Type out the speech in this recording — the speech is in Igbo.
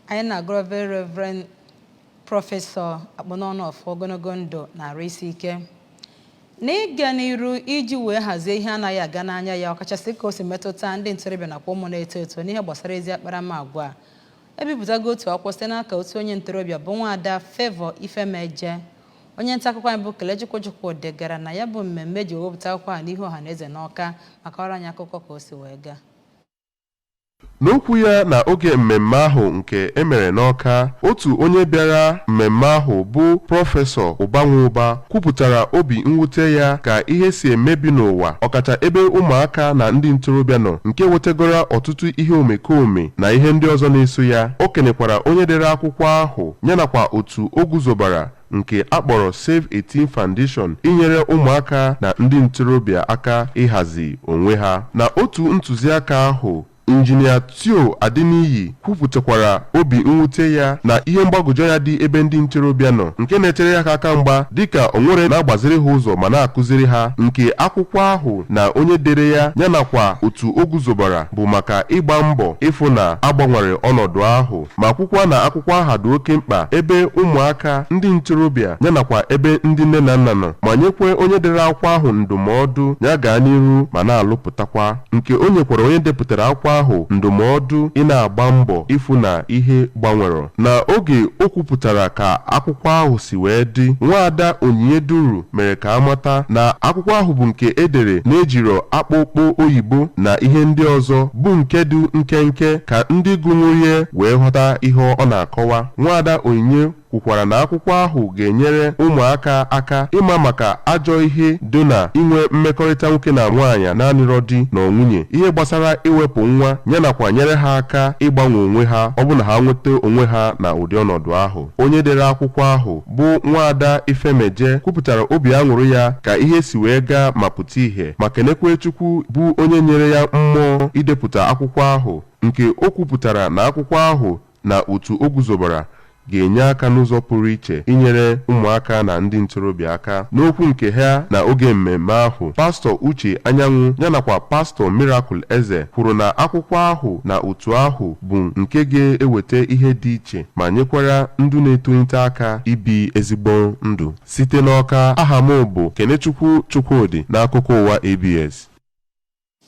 anyị na-agụrụ Very Reverend Prọfesọ Akporo ogologo ndụ na isi ike n'ịga n'iru iji wee hazie ihe anaghị aga n'anya ya ọkachasị ka o si metụta ndị ntorobịa nakwa ụmụ na-eto eto n'ihe gbasara ezi akparamagwa. Ebipụtago otu akwụkwọ site n'aka otu onye ntorobịa bụ Nwada Favour Ifemeje. Onye nta akụkọ anyị bụ Kelechukwu degara na ya bụ mmemme ji ewepụta akwụkwọ a n'ihu ọha na eze n'Awka maka ọrụ anyị akụkọ ka o si wee gaa. N'okwu ya na oge mmemme ahụ nke emere n'Awka, otu onye bịara mmemme ahụ bụ Prọfesọ Ụbanwụba kwupụtara obi mwute ya ka ihe si emebi n'ụwa ọkacha ebe ụmụaka na ndị ntorobịa nọ nke wetegora ọtụtụ ihe omekome na ihe ndị ọzọ na-eso ya. O kenekwara onye dere akwụkwọ ahụ yanakwa otu o guzobara nke akpọrọ Save 18 Foundation inyere ụmụaka na ndị ntorobịa aka ịhazi onwe ha. Na otu ntụziaka ahụ, Injinia Tio Adiniyi kwupụtakwara obi mwute ya na ihe mgbagwoju ya dị ebe ndị ntorobịa nọ nke na-echere ya aka mgba dịka o nwere na-agbaziri ha ụzọ ma na-akụziri ha. Nke akwụkwọ ahụ na onye dere ya yanakwa otu o guzobara bụ maka ịgba mbọ ịfụ na agbanwere ọnọdụ ahụ ma kwukwa na akwụkwọ ahụ dị oke mkpa ebe ụmụaka, ndị ntorobịa yanakwa ebe ndị nne na nna nọ, ma nyekwe onye dere akwụkwọ ahụ ndụmọdụ ya gaa n'iru ma na-alụpụtakwa. Nke o nyekwara onye depụtara akwụkwọ ahụ ndụmọdụ ị na-agba mbọ ịfụ na ihe gbanwere. Na oge o kwupụtara ka akwụkwọ ahụ si wee dị, Nwada Onyeduru mere ka amata na akwụkwọ ahụ bụ nke edere na-ejiro akpụkpọ oyibo na ihe ndị ọzọ bụ nke dị nkenke ka ndị gụnwurie wee ghọta ihe ọ na-akọwa. Nwada Onyinye kwukwara na akwụkwọ ahụ ga-enyere ụmụaka aka ịma maka ajọ ihe dị na inwe mmekọrịta nwoke na nwaanyị naanịrọ di na nwunye, ihe gbasara iwepụ nwa yanakwa nyere ha aka ịgbanwe onwe ha ọ bụ na ha nweta onwe ha na ụdị ọnọdụ ahụ. Onye dere akwụkwọ ahụ bụ Nwada Ifemeje kwupụtara obi aṅụrị ya ka ihe si wee gaa ma pụta ihe ma kenekwe Chukwu bụ onye nyere ya mmụọ idepụta akwụkwọ ahụ, nke o kwupụtara na akwụkwọ ahụ na otu o guzobara ga-enye aka n'ụzọ pụrụ iche inyere ụmụaka na ndị ntorobịa aka. N'okwu nke ha na oge mmemme ahụ, Pastọ Uche Anyanwụ yanakwa Pastọ Miracle Eze kwuru na akwụkwọ ahụ na otu ahụ bụ nke ga-eweta ihe dị iche ma nyekwara ndụ na-etolite aka ibi ezigbo ndụ. Site n'Awka, aha m bụ Kenechukwu Chukwudi n'akụkọ ụwa ABS.